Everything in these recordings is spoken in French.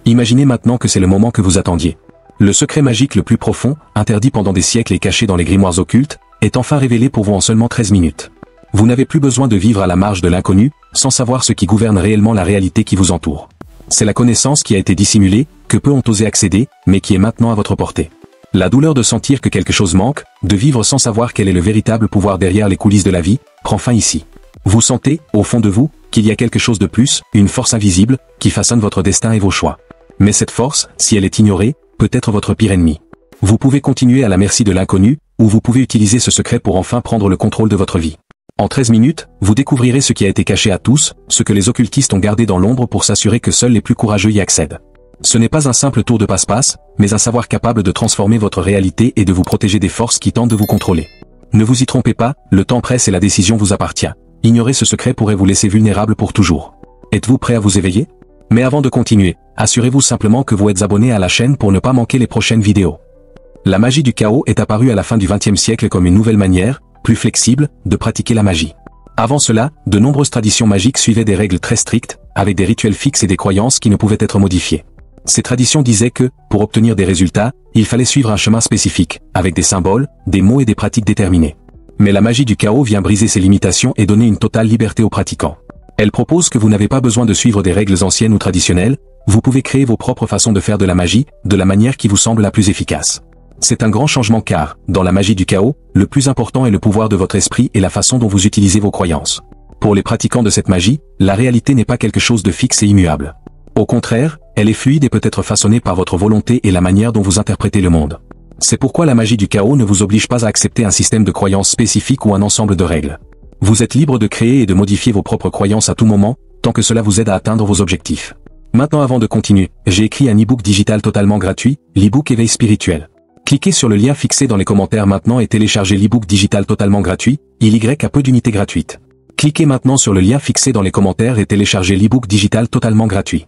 Imaginez maintenant que c'est le moment que vous attendiez. Le secret magique le plus profond, interdit pendant des siècles et caché dans les grimoires occultes, est enfin révélé pour vous en seulement 13 minutes. Vous n'avez plus besoin de vivre à la marge de l'inconnu, sans savoir ce qui gouverne réellement la réalité qui vous entoure. C'est la connaissance qui a été dissimulée, que peu ont osé accéder, mais qui est maintenant à votre portée. La douleur de sentir que quelque chose manque, de vivre sans savoir quel est le véritable pouvoir derrière les coulisses de la vie, prend fin ici. Vous sentez, au fond de vous, qu'il y a quelque chose de plus, une force invisible, qui façonne votre destin et vos choix. Mais cette force, si elle est ignorée, peut être votre pire ennemi. Vous pouvez continuer à la merci de l'inconnu, ou vous pouvez utiliser ce secret pour enfin prendre le contrôle de votre vie. En 13 minutes, vous découvrirez ce qui a été caché à tous, ce que les occultistes ont gardé dans l'ombre pour s'assurer que seuls les plus courageux y accèdent. Ce n'est pas un simple tour de passe-passe, mais un savoir capable de transformer votre réalité et de vous protéger des forces qui tentent de vous contrôler. Ne vous y trompez pas, le temps presse et la décision vous appartient. Ignorer ce secret pourrait vous laisser vulnérable pour toujours. Êtes-vous prêt à vous éveiller? Mais avant de continuer, assurez-vous simplement que vous êtes abonné à la chaîne pour ne pas manquer les prochaines vidéos. La magie du chaos est apparue à la fin du XXe siècle comme une nouvelle manière, plus flexible, de pratiquer la magie. Avant cela, de nombreuses traditions magiques suivaient des règles très strictes, avec des rituels fixes et des croyances qui ne pouvaient être modifiées. Ces traditions disaient que, pour obtenir des résultats, il fallait suivre un chemin spécifique, avec des symboles, des mots et des pratiques déterminées. Mais la magie du chaos vient briser ces limitations et donner une totale liberté aux pratiquants. Elle propose que vous n'avez pas besoin de suivre des règles anciennes ou traditionnelles, vous pouvez créer vos propres façons de faire de la magie, de la manière qui vous semble la plus efficace. C'est un grand changement car, dans la magie du chaos, le plus important est le pouvoir de votre esprit et la façon dont vous utilisez vos croyances. Pour les pratiquants de cette magie, la réalité n'est pas quelque chose de fixe et immuable. Au contraire, elle est fluide et peut être façonnée par votre volonté et la manière dont vous interprétez le monde. C'est pourquoi la magie du chaos ne vous oblige pas à accepter un système de croyances spécifique ou un ensemble de règles. Vous êtes libre de créer et de modifier vos propres croyances à tout moment, tant que cela vous aide à atteindre vos objectifs. Maintenant, avant de continuer, j'ai écrit un e-book digital totalement gratuit, l'e-book Éveil spirituel. Cliquez sur le lien fixé dans les commentaires maintenant et téléchargez l'e-book digital totalement gratuit, il a peu d'unités gratuites. Cliquez maintenant sur le lien fixé dans les commentaires et téléchargez l'e-book digital totalement gratuit.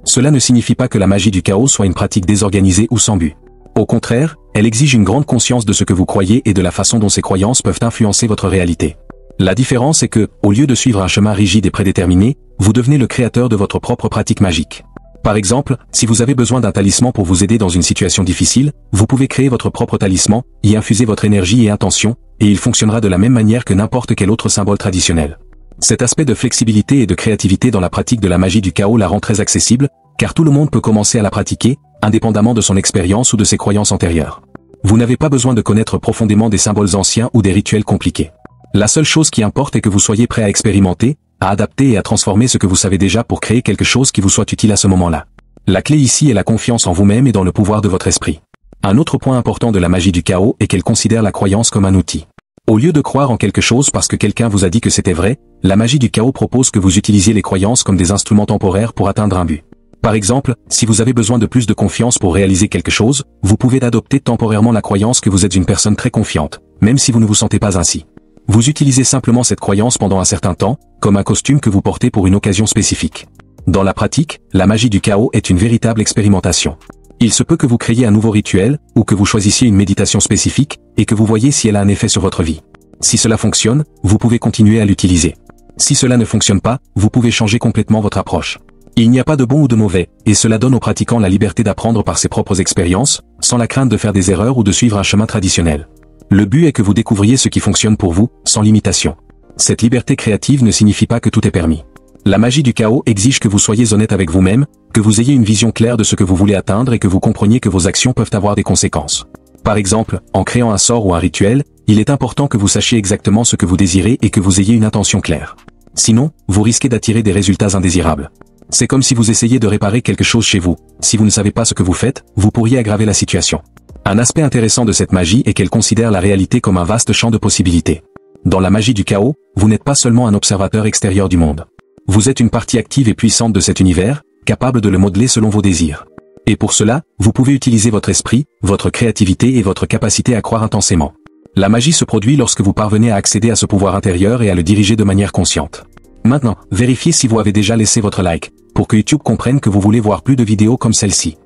Cela ne signifie pas que la magie du chaos soit une pratique désorganisée ou sans but. Au contraire, elle exige une grande conscience de ce que vous croyez et de la façon dont ces croyances peuvent influencer votre réalité. La différence est que, au lieu de suivre un chemin rigide et prédéterminé, vous devenez le créateur de votre propre pratique magique. Par exemple, si vous avez besoin d'un talisman pour vous aider dans une situation difficile, vous pouvez créer votre propre talisman, y infuser votre énergie et intention, et il fonctionnera de la même manière que n'importe quel autre symbole traditionnel. Cet aspect de flexibilité et de créativité dans la pratique de la magie du chaos la rend très accessible, car tout le monde peut commencer à la pratiquer, indépendamment de son expérience ou de ses croyances antérieures. Vous n'avez pas besoin de connaître profondément des symboles anciens ou des rituels compliqués. La seule chose qui importe est que vous soyez prêt à expérimenter, à adapter et à transformer ce que vous savez déjà pour créer quelque chose qui vous soit utile à ce moment-là. La clé ici est la confiance en vous-même et dans le pouvoir de votre esprit. Un autre point important de la magie du chaos est qu'elle considère la croyance comme un outil. Au lieu de croire en quelque chose parce que quelqu'un vous a dit que c'était vrai, la magie du chaos propose que vous utilisiez les croyances comme des instruments temporaires pour atteindre un but. Par exemple, si vous avez besoin de plus de confiance pour réaliser quelque chose, vous pouvez adopter temporairement la croyance que vous êtes une personne très confiante, même si vous ne vous sentez pas ainsi. Vous utilisez simplement cette croyance pendant un certain temps, comme un costume que vous portez pour une occasion spécifique. Dans la pratique, la magie du chaos est une véritable expérimentation. Il se peut que vous créiez un nouveau rituel, ou que vous choisissiez une méditation spécifique, et que vous voyez si elle a un effet sur votre vie. Si cela fonctionne, vous pouvez continuer à l'utiliser. Si cela ne fonctionne pas, vous pouvez changer complètement votre approche. Il n'y a pas de bon ou de mauvais, et cela donne aux pratiquants la liberté d'apprendre par ses propres expériences, sans la crainte de faire des erreurs ou de suivre un chemin traditionnel. Le but est que vous découvriez ce qui fonctionne pour vous, sans limitation. Cette liberté créative ne signifie pas que tout est permis. La magie du chaos exige que vous soyez honnête avec vous-même, que vous ayez une vision claire de ce que vous voulez atteindre et que vous compreniez que vos actions peuvent avoir des conséquences. Par exemple, en créant un sort ou un rituel, il est important que vous sachiez exactement ce que vous désirez et que vous ayez une intention claire. Sinon, vous risquez d'attirer des résultats indésirables. C'est comme si vous essayiez de réparer quelque chose chez vous. Si vous ne savez pas ce que vous faites, vous pourriez aggraver la situation. Un aspect intéressant de cette magie est qu'elle considère la réalité comme un vaste champ de possibilités. Dans la magie du chaos, vous n'êtes pas seulement un observateur extérieur du monde. Vous êtes une partie active et puissante de cet univers, capable de le modeler selon vos désirs. Et pour cela, vous pouvez utiliser votre esprit, votre créativité et votre capacité à croire intensément. La magie se produit lorsque vous parvenez à accéder à ce pouvoir intérieur et à le diriger de manière consciente. Maintenant, vérifiez si vous avez déjà laissé votre like, pour que YouTube comprenne que vous voulez voir plus de vidéos comme celle-ci.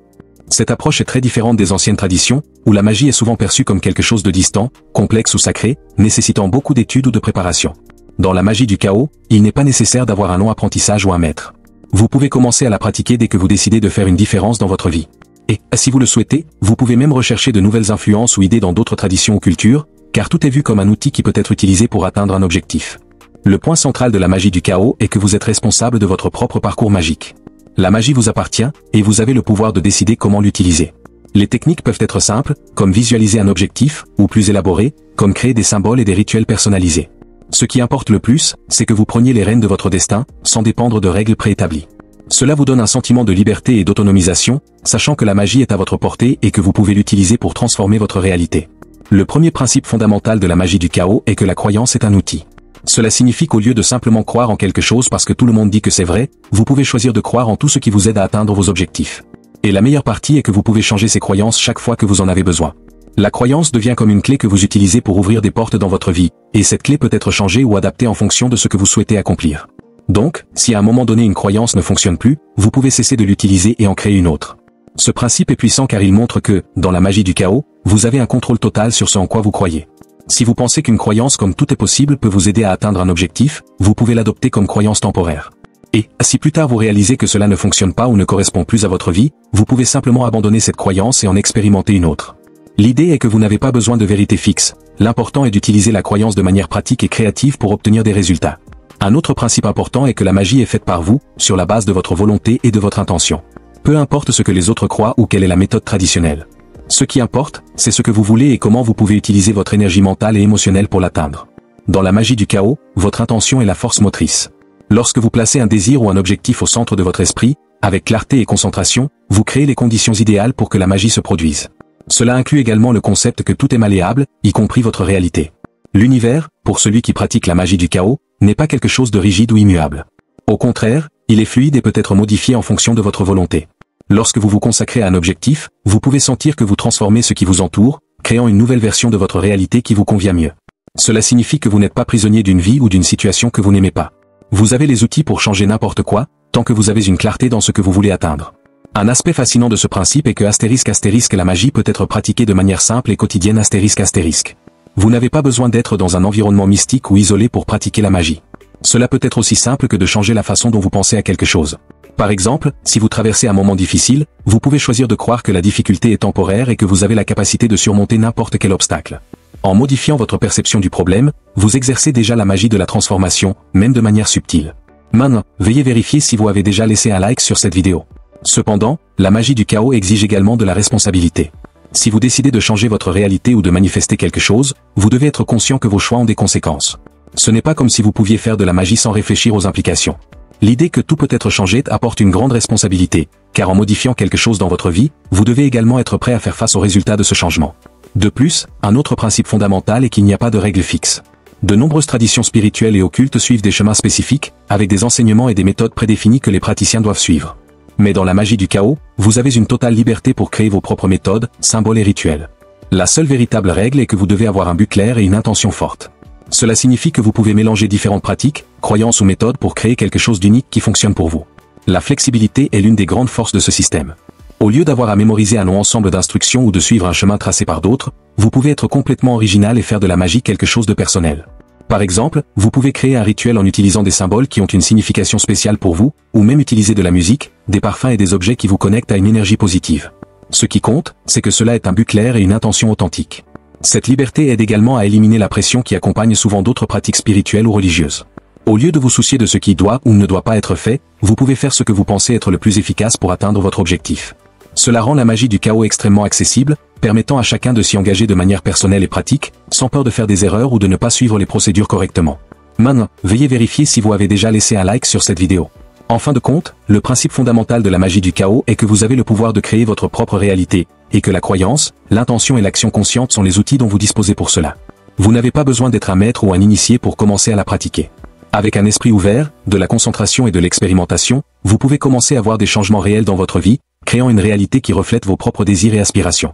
Cette approche est très différente des anciennes traditions, où la magie est souvent perçue comme quelque chose de distant, complexe ou sacré, nécessitant beaucoup d'études ou de préparation. Dans la magie du chaos, il n'est pas nécessaire d'avoir un long apprentissage ou un maître. Vous pouvez commencer à la pratiquer dès que vous décidez de faire une différence dans votre vie. Et, si vous le souhaitez, vous pouvez même rechercher de nouvelles influences ou idées dans d'autres traditions ou cultures, car tout est vu comme un outil qui peut être utilisé pour atteindre un objectif. Le point central de la magie du chaos est que vous êtes responsable de votre propre parcours magique. La magie vous appartient, et vous avez le pouvoir de décider comment l'utiliser. Les techniques peuvent être simples, comme visualiser un objectif, ou plus élaborées, comme créer des symboles et des rituels personnalisés. Ce qui importe le plus, c'est que vous preniez les rênes de votre destin, sans dépendre de règles préétablies. Cela vous donne un sentiment de liberté et d'autonomisation, sachant que la magie est à votre portée et que vous pouvez l'utiliser pour transformer votre réalité. Le premier principe fondamental de la magie du chaos est que la croyance est un outil. Cela signifie qu'au lieu de simplement croire en quelque chose parce que tout le monde dit que c'est vrai, vous pouvez choisir de croire en tout ce qui vous aide à atteindre vos objectifs. Et la meilleure partie est que vous pouvez changer ces croyances chaque fois que vous en avez besoin. La croyance devient comme une clé que vous utilisez pour ouvrir des portes dans votre vie, et cette clé peut être changée ou adaptée en fonction de ce que vous souhaitez accomplir. Donc, si à un moment donné une croyance ne fonctionne plus, vous pouvez cesser de l'utiliser et en créer une autre. Ce principe est puissant car il montre que, dans la magie du chaos, vous avez un contrôle total sur ce en quoi vous croyez. Si vous pensez qu'une croyance comme tout est possible peut vous aider à atteindre un objectif, vous pouvez l'adopter comme croyance temporaire. Et, si plus tard vous réalisez que cela ne fonctionne pas ou ne correspond plus à votre vie, vous pouvez simplement abandonner cette croyance et en expérimenter une autre. L'idée est que vous n'avez pas besoin de vérité fixe, l'important est d'utiliser la croyance de manière pratique et créative pour obtenir des résultats. Un autre principe important est que la magie est faite par vous, sur la base de votre volonté et de votre intention. Peu importe ce que les autres croient ou quelle est la méthode traditionnelle. Ce qui importe, c'est ce que vous voulez et comment vous pouvez utiliser votre énergie mentale et émotionnelle pour l'atteindre. Dans la magie du chaos, votre intention est la force motrice. Lorsque vous placez un désir ou un objectif au centre de votre esprit, avec clarté et concentration, vous créez les conditions idéales pour que la magie se produise. Cela inclut également le concept que tout est malléable, y compris votre réalité. L'univers, pour celui qui pratique la magie du chaos, n'est pas quelque chose de rigide ou immuable. Au contraire, il est fluide et peut être modifié en fonction de votre volonté. Lorsque vous vous consacrez à un objectif, vous pouvez sentir que vous transformez ce qui vous entoure, créant une nouvelle version de votre réalité qui vous convient mieux. Cela signifie que vous n'êtes pas prisonnier d'une vie ou d'une situation que vous n'aimez pas. Vous avez les outils pour changer n'importe quoi, tant que vous avez une clarté dans ce que vous voulez atteindre. Un aspect fascinant de ce principe est que la magie peut être pratiquée de manière simple et quotidienne ***. Vous n'avez pas besoin d'être dans un environnement mystique ou isolé pour pratiquer la magie. Cela peut être aussi simple que de changer la façon dont vous pensez à quelque chose. Par exemple, si vous traversez un moment difficile, vous pouvez choisir de croire que la difficulté est temporaire et que vous avez la capacité de surmonter n'importe quel obstacle. En modifiant votre perception du problème, vous exercez déjà la magie de la transformation, même de manière subtile. Maintenant, veuillez vérifier si vous avez déjà laissé un like sur cette vidéo. Cependant, la magie du chaos exige également de la responsabilité. Si vous décidez de changer votre réalité ou de manifester quelque chose, vous devez être conscient que vos choix ont des conséquences. Ce n'est pas comme si vous pouviez faire de la magie sans réfléchir aux implications. L'idée que tout peut être changé apporte une grande responsabilité, car en modifiant quelque chose dans votre vie, vous devez également être prêt à faire face aux résultats de ce changement. De plus, un autre principe fondamental est qu'il n'y a pas de règles fixes. De nombreuses traditions spirituelles et occultes suivent des chemins spécifiques, avec des enseignements et des méthodes prédéfinies que les praticiens doivent suivre. Mais dans la magie du chaos, vous avez une totale liberté pour créer vos propres méthodes, symboles et rituels. La seule véritable règle est que vous devez avoir un but clair et une intention forte. Cela signifie que vous pouvez mélanger différentes pratiques, croyances ou méthodes pour créer quelque chose d'unique qui fonctionne pour vous. La flexibilité est l'une des grandes forces de ce système. Au lieu d'avoir à mémoriser un long ensemble d'instructions ou de suivre un chemin tracé par d'autres, vous pouvez être complètement original et faire de la magie quelque chose de personnel. Par exemple, vous pouvez créer un rituel en utilisant des symboles qui ont une signification spéciale pour vous, ou même utiliser de la musique, des parfums et des objets qui vous connectent à une énergie positive. Ce qui compte, c'est que cela ait un but clair et une intention authentique. Cette liberté aide également à éliminer la pression qui accompagne souvent d'autres pratiques spirituelles ou religieuses. Au lieu de vous soucier de ce qui doit ou ne doit pas être fait, vous pouvez faire ce que vous pensez être le plus efficace pour atteindre votre objectif. Cela rend la magie du chaos extrêmement accessible, permettant à chacun de s'y engager de manière personnelle et pratique, sans peur de faire des erreurs ou de ne pas suivre les procédures correctement. Maintenant, veuillez vérifier si vous avez déjà laissé un like sur cette vidéo. En fin de compte, le principe fondamental de la magie du chaos est que vous avez le pouvoir de créer votre propre réalité, et que la croyance, l'intention et l'action consciente sont les outils dont vous disposez pour cela. Vous n'avez pas besoin d'être un maître ou un initié pour commencer à la pratiquer. Avec un esprit ouvert, de la concentration et de l'expérimentation, vous pouvez commencer à voir des changements réels dans votre vie, créant une réalité qui reflète vos propres désirs et aspirations.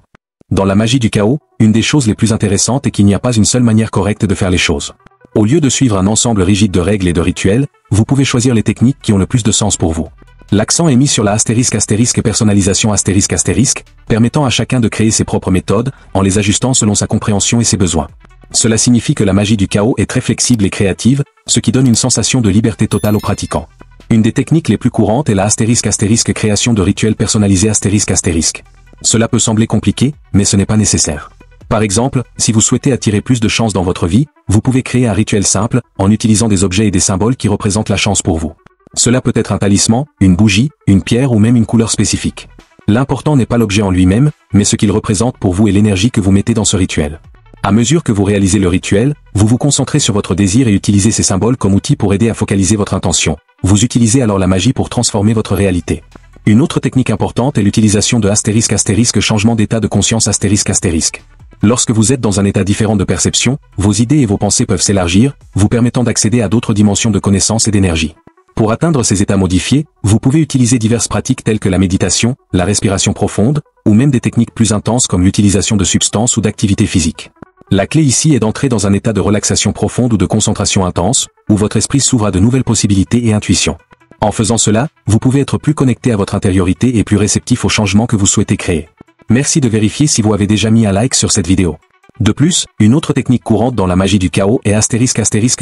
Dans la magie du chaos, une des choses les plus intéressantes est qu'il n'y a pas une seule manière correcte de faire les choses. Au lieu de suivre un ensemble rigide de règles et de rituels, vous pouvez choisir les techniques qui ont le plus de sens pour vous. L'accent est mis sur la *** personnalisation ***, permettant à chacun de créer ses propres méthodes, en les ajustant selon sa compréhension et ses besoins. Cela signifie que la magie du chaos est très flexible et créative, ce qui donne une sensation de liberté totale aux pratiquants. Une des techniques les plus courantes est la ** création de rituels personnalisés ***. Cela peut sembler compliqué, mais ce n'est pas nécessaire. Par exemple, si vous souhaitez attirer plus de chance dans votre vie, vous pouvez créer un rituel simple, en utilisant des objets et des symboles qui représentent la chance pour vous. Cela peut être un talisman, une bougie, une pierre ou même une couleur spécifique. L'important n'est pas l'objet en lui-même, mais ce qu'il représente pour vous et l'énergie que vous mettez dans ce rituel. À mesure que vous réalisez le rituel, vous vous concentrez sur votre désir et utilisez ces symboles comme outil pour aider à focaliser votre intention. Vous utilisez alors la magie pour transformer votre réalité. Une autre technique importante est l'utilisation de ** changement d'état de conscience ***. Lorsque vous êtes dans un état différent de perception, vos idées et vos pensées peuvent s'élargir, vous permettant d'accéder à d'autres dimensions de connaissance et d'énergie. Pour atteindre ces états modifiés, vous pouvez utiliser diverses pratiques telles que la méditation, la respiration profonde, ou même des techniques plus intenses comme l'utilisation de substances ou d'activités physiques. La clé ici est d'entrer dans un état de relaxation profonde ou de concentration intense, où votre esprit s'ouvre à de nouvelles possibilités et intuitions. En faisant cela, vous pouvez être plus connecté à votre intériorité et plus réceptif aux changements que vous souhaitez créer. Merci de vérifier si vous avez déjà mis un like sur cette vidéo. De plus, une autre technique courante dans la magie du chaos est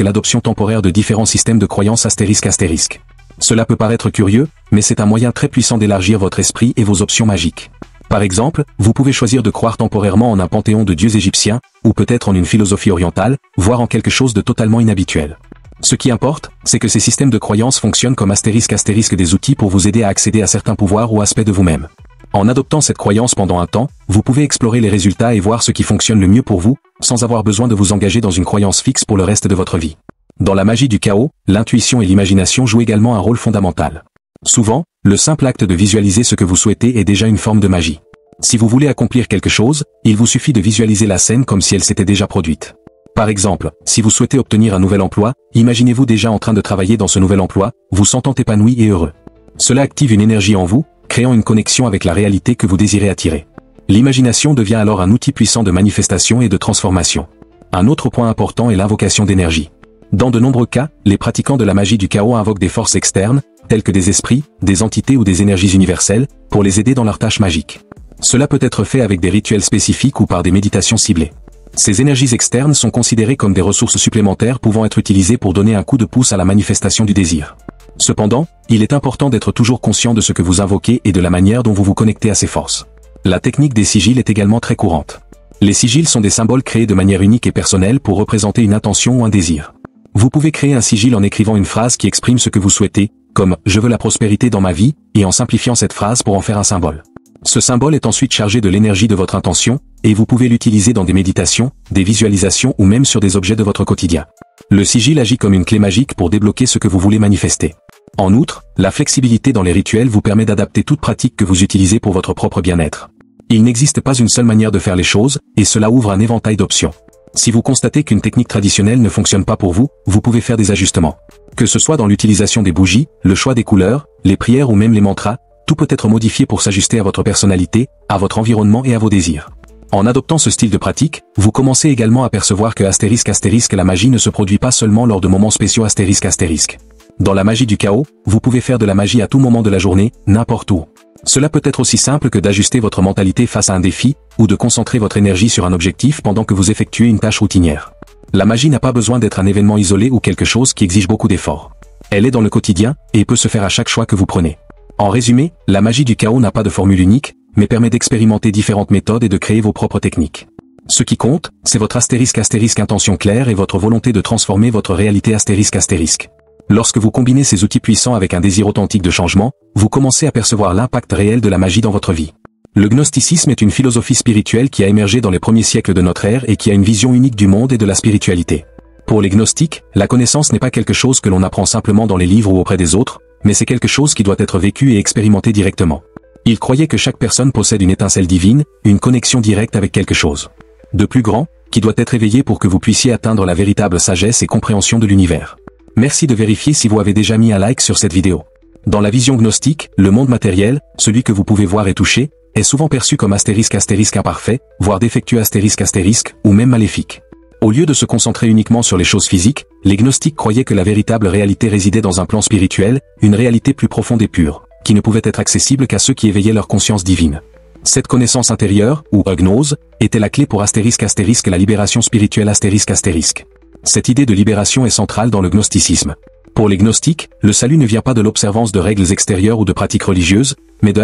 ** l'adoption temporaire de différents systèmes de croyances ***. Cela peut paraître curieux, mais c'est un moyen très puissant d'élargir votre esprit et vos options magiques. Par exemple, vous pouvez choisir de croire temporairement en un panthéon de dieux égyptiens, ou peut-être en une philosophie orientale, voire en quelque chose de totalement inhabituel. Ce qui importe, c'est que ces systèmes de croyances fonctionnent comme ** des outils pour vous aider à accéder à certains pouvoirs ou aspects de vous-même. En adoptant cette croyance pendant un temps, vous pouvez explorer les résultats et voir ce qui fonctionne le mieux pour vous, sans avoir besoin de vous engager dans une croyance fixe pour le reste de votre vie. Dans la magie du chaos, l'intuition et l'imagination jouent également un rôle fondamental. Souvent, le simple acte de visualiser ce que vous souhaitez est déjà une forme de magie. Si vous voulez accomplir quelque chose, il vous suffit de visualiser la scène comme si elle s'était déjà produite. Par exemple, si vous souhaitez obtenir un nouvel emploi, imaginez-vous déjà en train de travailler dans ce nouvel emploi, vous sentant épanoui et heureux. Cela active une énergie en vous, créant une connexion avec la réalité que vous désirez attirer. L'imagination devient alors un outil puissant de manifestation et de transformation. Un autre point important est l'invocation d'énergie. Dans de nombreux cas, les pratiquants de la magie du chaos invoquent des forces externes, telles que des esprits, des entités ou des énergies universelles, pour les aider dans leurs tâches magiques. Cela peut être fait avec des rituels spécifiques ou par des méditations ciblées. Ces énergies externes sont considérées comme des ressources supplémentaires pouvant être utilisées pour donner un coup de pouce à la manifestation du désir. Cependant, il est important d'être toujours conscient de ce que vous invoquez et de la manière dont vous vous connectez à ces forces. La technique des sigils est également très courante. Les sigils sont des symboles créés de manière unique et personnelle pour représenter une intention ou un désir. Vous pouvez créer un sigil en écrivant une phrase qui exprime ce que vous souhaitez, comme « Je veux la prospérité dans ma vie » et en simplifiant cette phrase pour en faire un symbole. Ce symbole est ensuite chargé de l'énergie de votre intention, et vous pouvez l'utiliser dans des méditations, des visualisations ou même sur des objets de votre quotidien. Le sigil agit comme une clé magique pour débloquer ce que vous voulez manifester. En outre, la flexibilité dans les rituels vous permet d'adapter toute pratique que vous utilisez pour votre propre bien-être. Il n'existe pas une seule manière de faire les choses, et cela ouvre un éventail d'options. Si vous constatez qu'une technique traditionnelle ne fonctionne pas pour vous, vous pouvez faire des ajustements. Que ce soit dans l'utilisation des bougies, le choix des couleurs, les prières ou même les mantras, tout peut être modifié pour s'ajuster à votre personnalité, à votre environnement et à vos désirs. En adoptant ce style de pratique, vous commencez également à percevoir que ** la magie ne se produit pas seulement lors de moments spéciaux ***. Dans la magie du chaos, vous pouvez faire de la magie à tout moment de la journée, n'importe où. Cela peut être aussi simple que d'ajuster votre mentalité face à un défi, ou de concentrer votre énergie sur un objectif pendant que vous effectuez une tâche routinière. La magie n'a pas besoin d'être un événement isolé ou quelque chose qui exige beaucoup d'efforts. Elle est dans le quotidien, et peut se faire à chaque choix que vous prenez. En résumé, la magie du chaos n'a pas de formule unique, mais permet d'expérimenter différentes méthodes et de créer vos propres techniques. Ce qui compte, c'est votre ** intention claire et votre volonté de transformer votre réalité ***. Lorsque vous combinez ces outils puissants avec un désir authentique de changement, vous commencez à percevoir l'impact réel de la magie dans votre vie. Le gnosticisme est une philosophie spirituelle qui a émergé dans les premiers siècles de notre ère et qui a une vision unique du monde et de la spiritualité. Pour les gnostiques, la connaissance n'est pas quelque chose que l'on apprend simplement dans les livres ou auprès des autres, mais c'est quelque chose qui doit être vécu et expérimenté directement. Ils croyaient que chaque personne possède une étincelle divine, une connexion directe avec quelque chose de plus grand, qui doit être éveillé pour que vous puissiez atteindre la véritable sagesse et compréhension de l'univers. Merci de vérifier si vous avez déjà mis un like sur cette vidéo. Dans la vision gnostique, le monde matériel, celui que vous pouvez voir et toucher, est souvent perçu comme ** imparfait, voire défectueux ** ou même maléfique. Au lieu de se concentrer uniquement sur les choses physiques, les gnostiques croyaient que la véritable réalité résidait dans un plan spirituel, une réalité plus profonde et pure, qui ne pouvait être accessible qu'à ceux qui éveillaient leur conscience divine. Cette connaissance intérieure, ou gnose, était la clé pour ** la libération spirituelle ***. Cette idée de libération est centrale dans le gnosticisme. Pour les gnostiques, le salut ne vient pas de l'observance de règles extérieures ou de pratiques religieuses, mais de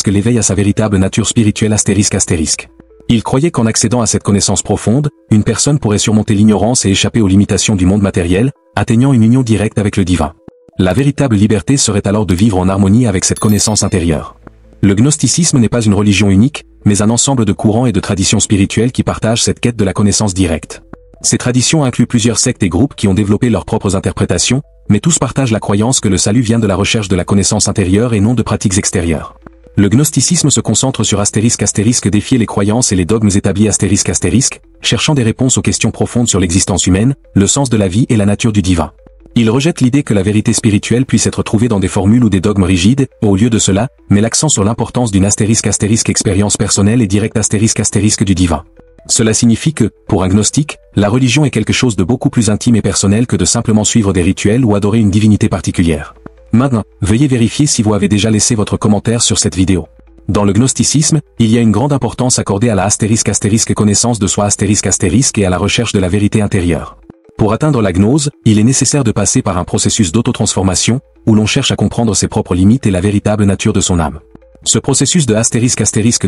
** l'éveil à sa véritable nature spirituelle ***. Ils croyaient qu'en accédant à cette connaissance profonde, une personne pourrait surmonter l'ignorance et échapper aux limitations du monde matériel, atteignant une union directe avec le divin. La véritable liberté serait alors de vivre en harmonie avec cette connaissance intérieure. Le gnosticisme n'est pas une religion unique, mais un ensemble de courants et de traditions spirituelles qui partagent cette quête de la connaissance directe. Ces traditions incluent plusieurs sectes et groupes qui ont développé leurs propres interprétations, mais tous partagent la croyance que le salut vient de la recherche de la connaissance intérieure et non de pratiques extérieures. Le gnosticisme se concentre sur * défier les croyances et les dogmes établis ***, cherchant des réponses aux questions profondes sur l'existence humaine, le sens de la vie et la nature du divin. Il rejette l'idée que la vérité spirituelle puisse être trouvée dans des formules ou des dogmes rigides, au lieu de cela, met l'accent sur l'importance d'une * expérience personnelle et directe * du divin. Cela signifie que, pour un gnostique, la religion est quelque chose de beaucoup plus intime et personnel que de simplement suivre des rituels ou adorer une divinité particulière. Maintenant, veuillez vérifier si vous avez déjà laissé votre commentaire sur cette vidéo. Dans le gnosticisme, il y a une grande importance accordée à la * connaissance de soi * et à la recherche de la vérité intérieure. Pour atteindre la gnose, il est nécessaire de passer par un processus d'autotransformation, où l'on cherche à comprendre ses propres limites et la véritable nature de son âme. Ce processus de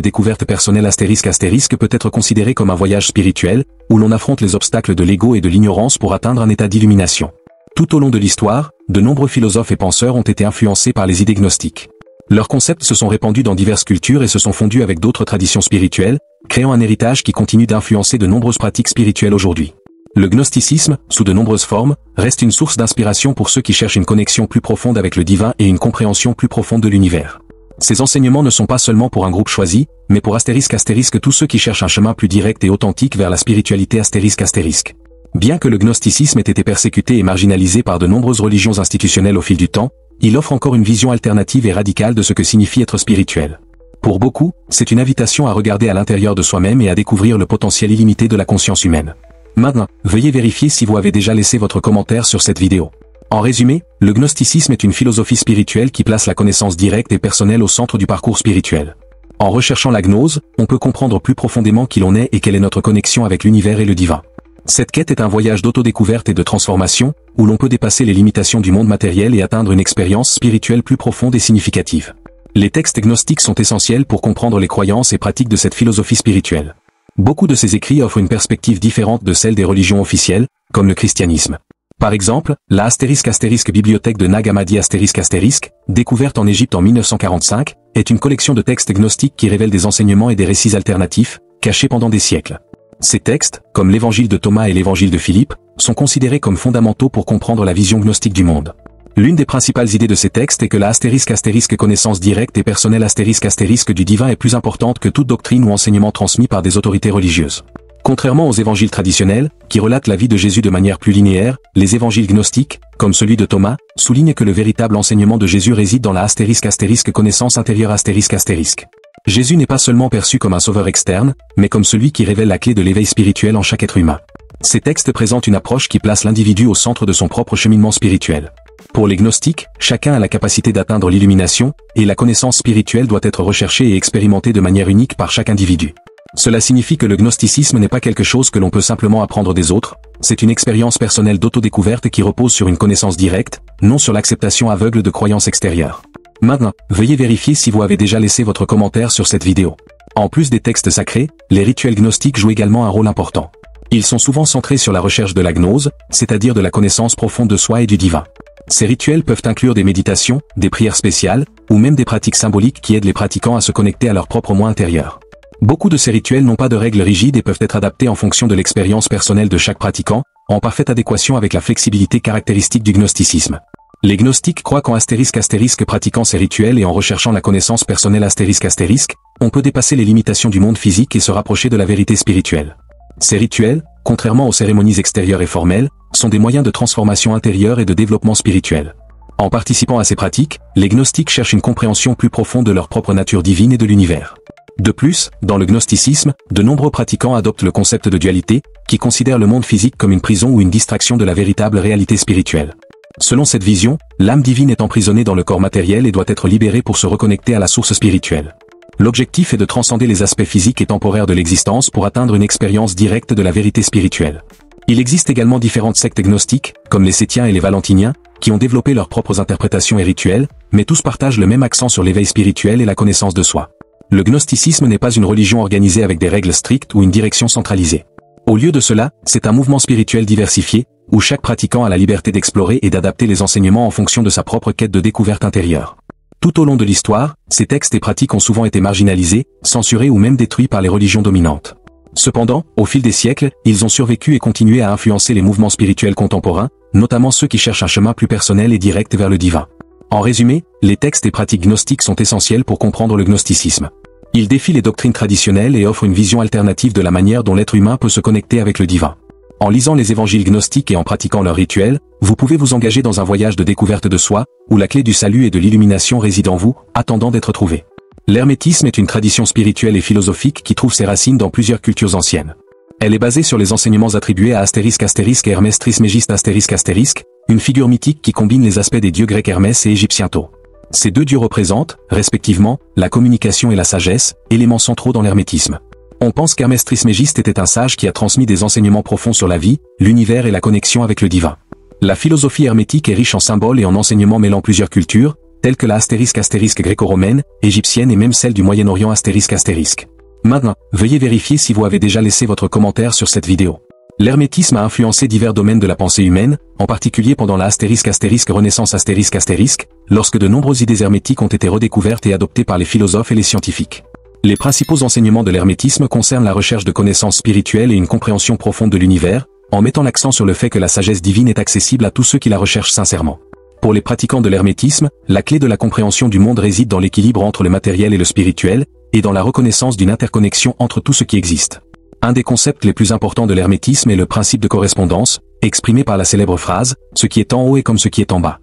* découverte personnelle * peut être considéré comme un voyage spirituel, où l'on affronte les obstacles de l'ego et de l'ignorance pour atteindre un état d'illumination. Tout au long de l'histoire, de nombreux philosophes et penseurs ont été influencés par les idées gnostiques. Leurs concepts se sont répandus dans diverses cultures et se sont fondus avec d'autres traditions spirituelles, créant un héritage qui continue d'influencer de nombreuses pratiques spirituelles aujourd'hui. Le gnosticisme, sous de nombreuses formes, reste une source d'inspiration pour ceux qui cherchent une connexion plus profonde avec le divin et une compréhension plus profonde de l'univers. Ces enseignements ne sont pas seulement pour un groupe choisi, mais pour * tous ceux qui cherchent un chemin plus direct et authentique vers la spiritualité ***. Bien que le gnosticisme ait été persécuté et marginalisé par de nombreuses religions institutionnelles au fil du temps, il offre encore une vision alternative et radicale de ce que signifie être spirituel. Pour beaucoup, c'est une invitation à regarder à l'intérieur de soi-même et à découvrir le potentiel illimité de la conscience humaine. Maintenant, veuillez vérifier si vous avez déjà laissé votre commentaire sur cette vidéo. En résumé, le gnosticisme est une philosophie spirituelle qui place la connaissance directe et personnelle au centre du parcours spirituel. En recherchant la gnose, on peut comprendre plus profondément qui l'on est et quelle est notre connexion avec l'univers et le divin. Cette quête est un voyage d'autodécouverte et de transformation, où l'on peut dépasser les limitations du monde matériel et atteindre une expérience spirituelle plus profonde et significative. Les textes gnostiques sont essentiels pour comprendre les croyances et pratiques de cette philosophie spirituelle. Beaucoup de ces écrits offrent une perspective différente de celle des religions officielles, comme le christianisme. Par exemple, la * bibliothèque de Nag Hammadi ***, découverte en Égypte en 1945, est une collection de textes gnostiques qui révèlent des enseignements et des récits alternatifs, cachés pendant des siècles. Ces textes, comme l'évangile de Thomas et l'évangile de Philippe, sont considérés comme fondamentaux pour comprendre la vision gnostique du monde. L'une des principales idées de ces textes est que la * connaissance directe et personnelle * du divin est plus importante que toute doctrine ou enseignement transmis par des autorités religieuses. Contrairement aux évangiles traditionnels, qui relatent la vie de Jésus de manière plus linéaire, les évangiles gnostiques, comme celui de Thomas, soulignent que le véritable enseignement de Jésus réside dans la * connaissance intérieure ***. Jésus n'est pas seulement perçu comme un sauveur externe, mais comme celui qui révèle la clé de l'éveil spirituel en chaque être humain. Ces textes présentent une approche qui place l'individu au centre de son propre cheminement spirituel. Pour les gnostiques, chacun a la capacité d'atteindre l'illumination, et la connaissance spirituelle doit être recherchée et expérimentée de manière unique par chaque individu. Cela signifie que le gnosticisme n'est pas quelque chose que l'on peut simplement apprendre des autres, c'est une expérience personnelle d'autodécouverte qui repose sur une connaissance directe, non sur l'acceptation aveugle de croyances extérieures. Maintenant, veuillez vérifier si vous avez déjà laissé votre commentaire sur cette vidéo. En plus des textes sacrés, les rituels gnostiques jouent également un rôle important. Ils sont souvent centrés sur la recherche de la gnose, c'est-à-dire de la connaissance profonde de soi et du divin. Ces rituels peuvent inclure des méditations, des prières spéciales, ou même des pratiques symboliques qui aident les pratiquants à se connecter à leur propre moi intérieur. Beaucoup de ces rituels n'ont pas de règles rigides et peuvent être adaptés en fonction de l'expérience personnelle de chaque pratiquant, en parfaite adéquation avec la flexibilité caractéristique du gnosticisme. Les gnostiques croient qu'en *** pratiquant ces rituels et en recherchant la connaissance personnelle ***, on peut dépasser les limitations du monde physique et se rapprocher de la vérité spirituelle. Ces rituels, contrairement aux cérémonies extérieures et formelles, sont des moyens de transformation intérieure et de développement spirituel. En participant à ces pratiques, les gnostiques cherchent une compréhension plus profonde de leur propre nature divine et de l'univers. De plus, dans le gnosticisme, de nombreux pratiquants adoptent le concept de dualité, qui considère le monde physique comme une prison ou une distraction de la véritable réalité spirituelle. Selon cette vision, l'âme divine est emprisonnée dans le corps matériel et doit être libérée pour se reconnecter à la source spirituelle. L'objectif est de transcender les aspects physiques et temporaires de l'existence pour atteindre une expérience directe de la vérité spirituelle. Il existe également différentes sectes gnostiques, comme les Sétiens et les Valentiniens, qui ont développé leurs propres interprétations et rituels, mais tous partagent le même accent sur l'éveil spirituel et la connaissance de soi. Le gnosticisme n'est pas une religion organisée avec des règles strictes ou une direction centralisée. Au lieu de cela, c'est un mouvement spirituel diversifié, où chaque pratiquant a la liberté d'explorer et d'adapter les enseignements en fonction de sa propre quête de découverte intérieure. Tout au long de l'histoire, ces textes et pratiques ont souvent été marginalisés, censurés ou même détruits par les religions dominantes. Cependant, au fil des siècles, ils ont survécu et continué à influencer les mouvements spirituels contemporains, notamment ceux qui cherchent un chemin plus personnel et direct vers le divin. En résumé, les textes et pratiques gnostiques sont essentiels pour comprendre le gnosticisme. Ils défient les doctrines traditionnelles et offrent une vision alternative de la manière dont l'être humain peut se connecter avec le divin. En lisant les évangiles gnostiques et en pratiquant leurs rituels, vous pouvez vous engager dans un voyage de découverte de soi, où la clé du salut et de l'illumination réside en vous, attendant d'être trouvée. L'hermétisme est une tradition spirituelle et philosophique qui trouve ses racines dans plusieurs cultures anciennes. Elle est basée sur les enseignements attribués à et Hermès Trismégiste ***, une figure mythique qui combine les aspects des dieux grecs Hermès et égyptiens Thô. Ces deux dieux représentent, respectivement, la communication et la sagesse, éléments centraux dans l'hermétisme. On pense qu'Hermès Trismégiste était un sage qui a transmis des enseignements profonds sur la vie, l'univers et la connexion avec le divin. La philosophie hermétique est riche en symboles et en enseignements mêlant plusieurs cultures, telles que la ** gréco-romaine, égyptienne et même celle du Moyen-Orient ***. Maintenant, veuillez vérifier si vous avez déjà laissé votre commentaire sur cette vidéo. L'hermétisme a influencé divers domaines de la pensée humaine, en particulier pendant la ** Renaissance ***, lorsque de nombreuses idées hermétiques ont été redécouvertes et adoptées par les philosophes et les scientifiques. Les principaux enseignements de l'hermétisme concernent la recherche de connaissances spirituelles et une compréhension profonde de l'univers, en mettant l'accent sur le fait que la sagesse divine est accessible à tous ceux qui la recherchent sincèrement. Pour les pratiquants de l'hermétisme, la clé de la compréhension du monde réside dans l'équilibre entre le matériel et le spirituel, et dans la reconnaissance d'une interconnexion entre tout ce qui existe. Un des concepts les plus importants de l'hermétisme est le principe de correspondance, exprimé par la célèbre phrase « Ce qui est en haut est comme ce qui est en bas ».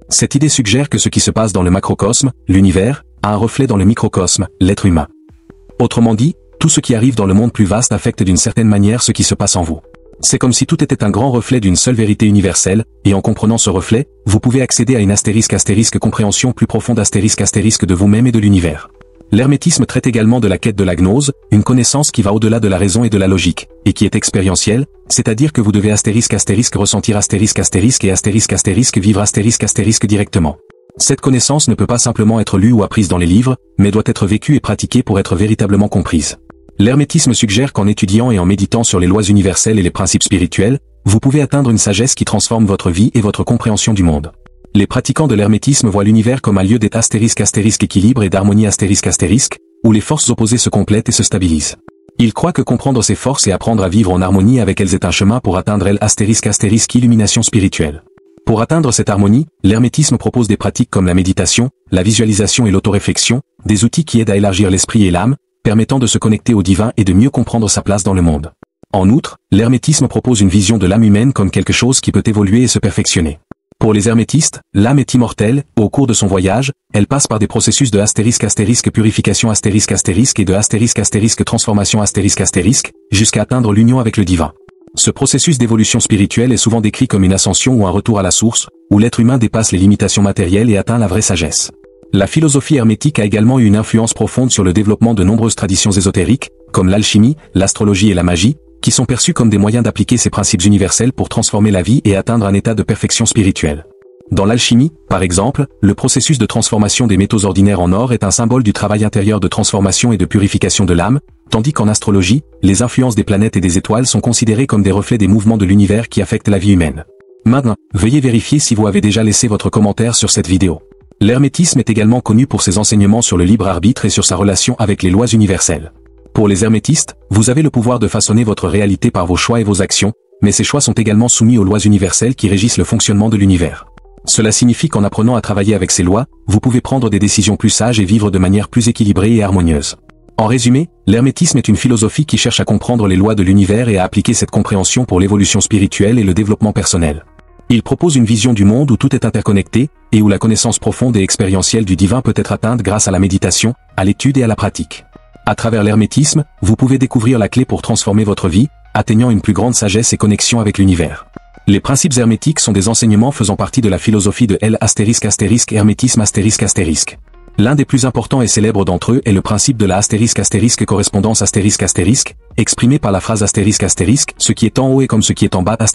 Cette idée suggère que ce qui se passe dans le macrocosme, l'univers, a un reflet dans le microcosme, l'être humain. Autrement dit, tout ce qui arrive dans le monde plus vaste affecte d'une certaine manière ce qui se passe en vous. C'est comme si tout était un grand reflet d'une seule vérité universelle, et en comprenant ce reflet, vous pouvez accéder à une * compréhension plus profonde * de vous-même et de l'univers. L'hermétisme traite également de la quête de la gnose, une connaissance qui va au-delà de la raison et de la logique, et qui est expérientielle, c'est-à-dire que vous devez *** ressentir *** et vivre *** directement. Cette connaissance ne peut pas simplement être lue ou apprise dans les livres, mais doit être vécue et pratiquée pour être véritablement comprise. L'hermétisme suggère qu'en étudiant et en méditant sur les lois universelles et les principes spirituels, vous pouvez atteindre une sagesse qui transforme votre vie et votre compréhension du monde. Les pratiquants de l'hermétisme voient l'univers comme un lieu d'état ** équilibre et d'harmonie ***, où les forces opposées se complètent et se stabilisent. Ils croient que comprendre ces forces et apprendre à vivre en harmonie avec elles est un chemin pour atteindre illumination spirituelle. Pour atteindre cette harmonie, l'hermétisme propose des pratiques comme la méditation, la visualisation et l'autoréflexion, des outils qui aident à élargir l'esprit et l'âme, permettant de se connecter au divin et de mieux comprendre sa place dans le monde. En outre, l'hermétisme propose une vision de l'âme humaine comme quelque chose qui peut évoluer et se perfectionner. Pour les hermétistes, l'âme est immortelle, au cours de son voyage, elle passe par des processus de ** purification ** et de ** transformation ** jusqu'à atteindre l'union avec le divin. Ce processus d'évolution spirituelle est souvent décrit comme une ascension ou un retour à la source, où l'être humain dépasse les limitations matérielles et atteint la vraie sagesse. La philosophie hermétique a également eu une influence profonde sur le développement de nombreuses traditions ésotériques, comme l'alchimie, l'astrologie et la magie, qui sont perçues comme des moyens d'appliquer ces principes universels pour transformer la vie et atteindre un état de perfection spirituelle. Dans l'alchimie, par exemple, le processus de transformation des métaux ordinaires en or est un symbole du travail intérieur de transformation et de purification de l'âme, tandis qu'en astrologie, les influences des planètes et des étoiles sont considérées comme des reflets des mouvements de l'univers qui affectent la vie humaine. Maintenant, veuillez vérifier si vous avez déjà laissé votre commentaire sur cette vidéo. L'hermétisme est également connu pour ses enseignements sur le libre arbitre et sur sa relation avec les lois universelles. Pour les hermétistes, vous avez le pouvoir de façonner votre réalité par vos choix et vos actions, mais ces choix sont également soumis aux lois universelles qui régissent le fonctionnement de l'univers. Cela signifie qu'en apprenant à travailler avec ces lois, vous pouvez prendre des décisions plus sages et vivre de manière plus équilibrée et harmonieuse. En résumé, l'hermétisme est une philosophie qui cherche à comprendre les lois de l'univers et à appliquer cette compréhension pour l'évolution spirituelle et le développement personnel. Il propose une vision du monde où tout est interconnecté, et où la connaissance profonde et expérientielle du divin peut être atteinte grâce à la méditation, à l'étude et à la pratique. À travers l'hermétisme, vous pouvez découvrir la clé pour transformer votre vie, atteignant une plus grande sagesse et connexion avec l'univers. Les principes hermétiques sont des enseignements faisant partie de la philosophie de l'hermétisme ***. L'un des plus importants et célèbres d'entre eux est le principe de la ** correspondance ***, exprimé par la phrase ***, ce qui est en haut est comme ce qui est en bas ***.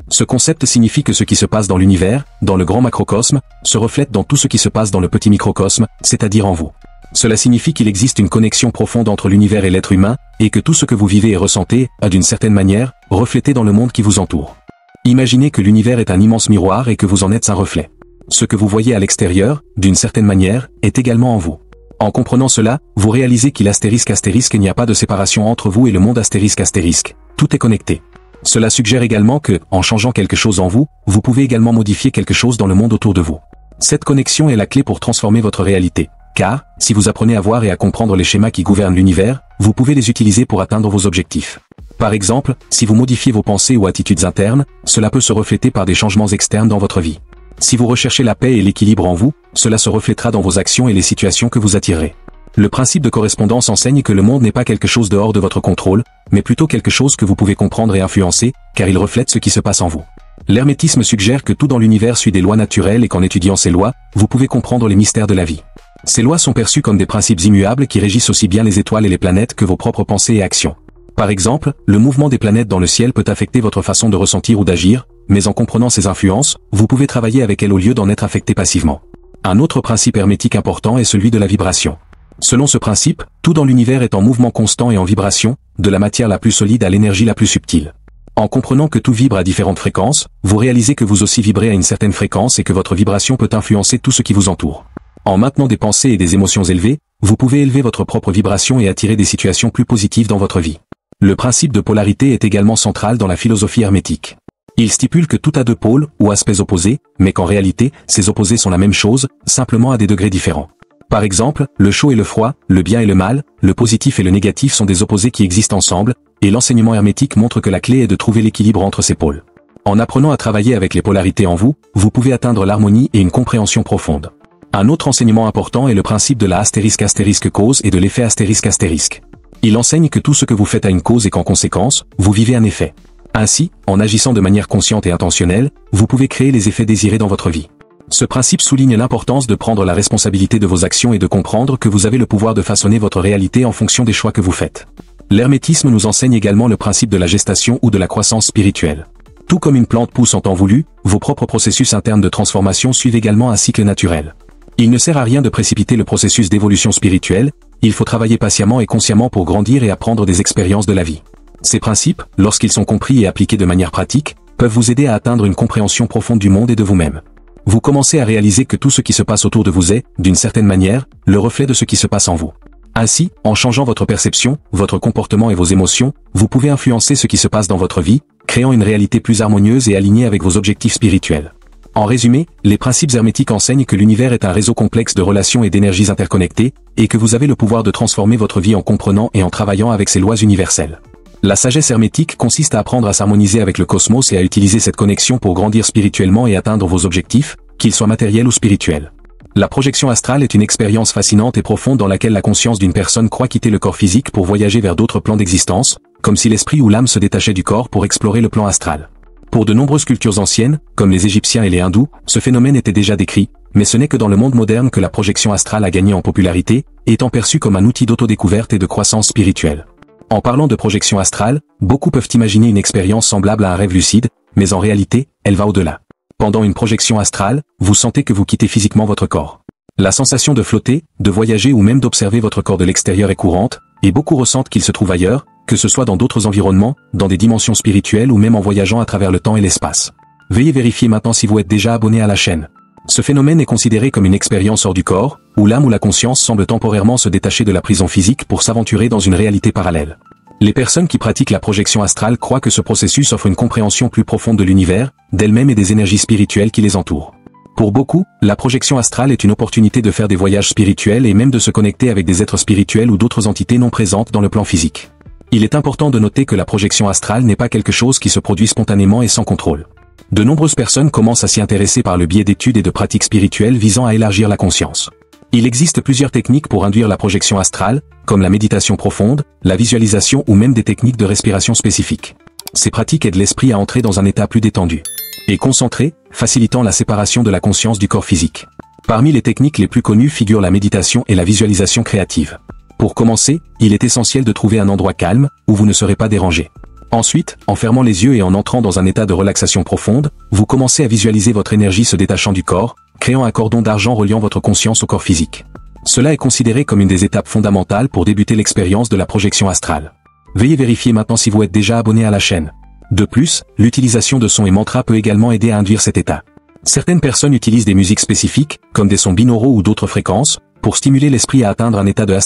Ce concept signifie que ce qui se passe dans l'univers, dans le grand macrocosme, se reflète dans tout ce qui se passe dans le petit microcosme, c'est-à-dire en vous. Cela signifie qu'il existe une connexion profonde entre l'univers et l'être humain, et que tout ce que vous vivez et ressentez, a d'une certaine manière, reflété dans le monde qui vous entoure. Imaginez que l'univers est un immense miroir et que vous en êtes un reflet. Ce que vous voyez à l'extérieur, d'une certaine manière, est également en vous. En comprenant cela, vous réalisez qu'il il n'y a pas de séparation entre vous et le monde astérisque. Tout est connecté. Cela suggère également que, en changeant quelque chose en vous, vous pouvez également modifier quelque chose dans le monde autour de vous. Cette connexion est la clé pour transformer votre réalité. Car, si vous apprenez à voir et à comprendre les schémas qui gouvernent l'univers, vous pouvez les utiliser pour atteindre vos objectifs. Par exemple, si vous modifiez vos pensées ou attitudes internes, cela peut se refléter par des changements externes dans votre vie. Si vous recherchez la paix et l'équilibre en vous, cela se reflétera dans vos actions et les situations que vous attirerez. Le principe de correspondance enseigne que le monde n'est pas quelque chose dehors de votre contrôle, mais plutôt quelque chose que vous pouvez comprendre et influencer, car il reflète ce qui se passe en vous. L'hermétisme suggère que tout dans l'univers suit des lois naturelles et qu'en étudiant ces lois, vous pouvez comprendre les mystères de la vie. Ces lois sont perçues comme des principes immuables qui régissent aussi bien les étoiles et les planètes que vos propres pensées et actions. Par exemple, le mouvement des planètes dans le ciel peut affecter votre façon de ressentir ou d'agir, mais en comprenant ces influences, vous pouvez travailler avec elles au lieu d'en être affecté passivement. Un autre principe hermétique important est celui de la vibration. Selon ce principe, tout dans l'univers est en mouvement constant et en vibration, de la matière la plus solide à l'énergie la plus subtile. En comprenant que tout vibre à différentes fréquences, vous réalisez que vous aussi vibrez à une certaine fréquence et que votre vibration peut influencer tout ce qui vous entoure. En maintenant des pensées et des émotions élevées, vous pouvez élever votre propre vibration et attirer des situations plus positives dans votre vie. Le principe de polarité est également central dans la philosophie hermétique. Il stipule que tout a deux pôles, ou aspects opposés, mais qu'en réalité, ces opposés sont la même chose, simplement à des degrés différents. Par exemple, le chaud et le froid, le bien et le mal, le positif et le négatif sont des opposés qui existent ensemble, et l'enseignement hermétique montre que la clé est de trouver l'équilibre entre ces pôles. En apprenant à travailler avec les polarités en vous, vous pouvez atteindre l'harmonie et une compréhension profonde. Un autre enseignement important est le principe de la * cause et de l'effet **. Il enseigne que tout ce que vous faites a une cause et qu'en conséquence, vous vivez un effet. Ainsi, en agissant de manière consciente et intentionnelle, vous pouvez créer les effets désirés dans votre vie. Ce principe souligne l'importance de prendre la responsabilité de vos actions et de comprendre que vous avez le pouvoir de façonner votre réalité en fonction des choix que vous faites. L'hermétisme nous enseigne également le principe de la gestation ou de la croissance spirituelle. Tout comme une plante pousse en temps voulu, vos propres processus internes de transformation suivent également un cycle naturel. Il ne sert à rien de précipiter le processus d'évolution spirituelle, il faut travailler patiemment et consciemment pour grandir et apprendre des expériences de la vie. Ces principes, lorsqu'ils sont compris et appliqués de manière pratique, peuvent vous aider à atteindre une compréhension profonde du monde et de vous-même. Vous commencez à réaliser que tout ce qui se passe autour de vous est, d'une certaine manière, le reflet de ce qui se passe en vous. Ainsi, en changeant votre perception, votre comportement et vos émotions, vous pouvez influencer ce qui se passe dans votre vie, créant une réalité plus harmonieuse et alignée avec vos objectifs spirituels. En résumé, les principes hermétiques enseignent que l'univers est un réseau complexe de relations et d'énergies interconnectées, et que vous avez le pouvoir de transformer votre vie en comprenant et en travaillant avec ces lois universelles. La sagesse hermétique consiste à apprendre à s'harmoniser avec le cosmos et à utiliser cette connexion pour grandir spirituellement et atteindre vos objectifs, qu'ils soient matériels ou spirituels. La projection astrale est une expérience fascinante et profonde dans laquelle la conscience d'une personne croit quitter le corps physique pour voyager vers d'autres plans d'existence, comme si l'esprit ou l'âme se détachait du corps pour explorer le plan astral. Pour de nombreuses cultures anciennes, comme les Égyptiens et les Hindous, ce phénomène était déjà décrit, mais ce n'est que dans le monde moderne que la projection astrale a gagné en popularité, étant perçue comme un outil d'autodécouverte et de croissance spirituelle. En parlant de projection astrale, beaucoup peuvent imaginer une expérience semblable à un rêve lucide, mais en réalité, elle va au-delà. Pendant une projection astrale, vous sentez que vous quittez physiquement votre corps. La sensation de flotter, de voyager ou même d'observer votre corps de l'extérieur est courante, et beaucoup ressentent qu'il se trouve ailleurs, que ce soit dans d'autres environnements, dans des dimensions spirituelles ou même en voyageant à travers le temps et l'espace. Veuillez vérifier maintenant si vous êtes déjà abonné à la chaîne. Ce phénomène est considéré comme une expérience hors du corps, où l'âme ou la conscience semble temporairement se détacher de la prison physique pour s'aventurer dans une réalité parallèle. Les personnes qui pratiquent la projection astrale croient que ce processus offre une compréhension plus profonde de l'univers, d'elles-mêmes et des énergies spirituelles qui les entourent. Pour beaucoup, la projection astrale est une opportunité de faire des voyages spirituels et même de se connecter avec des êtres spirituels ou d'autres entités non présentes dans le plan physique. Il est important de noter que la projection astrale n'est pas quelque chose qui se produit spontanément et sans contrôle. De nombreuses personnes commencent à s'y intéresser par le biais d'études et de pratiques spirituelles visant à élargir la conscience. Il existe plusieurs techniques pour induire la projection astrale, comme la méditation profonde, la visualisation ou même des techniques de respiration spécifiques. Ces pratiques aident l'esprit à entrer dans un état plus détendu et concentré, facilitant la séparation de la conscience du corps physique. Parmi les techniques les plus connues figurent la méditation et la visualisation créative. Pour commencer, il est essentiel de trouver un endroit calme, où vous ne serez pas dérangé. Ensuite, en fermant les yeux et en entrant dans un état de relaxation profonde, vous commencez à visualiser votre énergie se détachant du corps, créant un cordon d'argent reliant votre conscience au corps physique. Cela est considéré comme une des étapes fondamentales pour débuter l'expérience de la projection astrale. Veuillez vérifier maintenant si vous êtes déjà abonné à la chaîne. De plus, l'utilisation de sons et mantras peut également aider à induire cet état. Certaines personnes utilisent des musiques spécifiques, comme des sons binauraux ou d'autres fréquences, pour stimuler l'esprit à atteindre un état de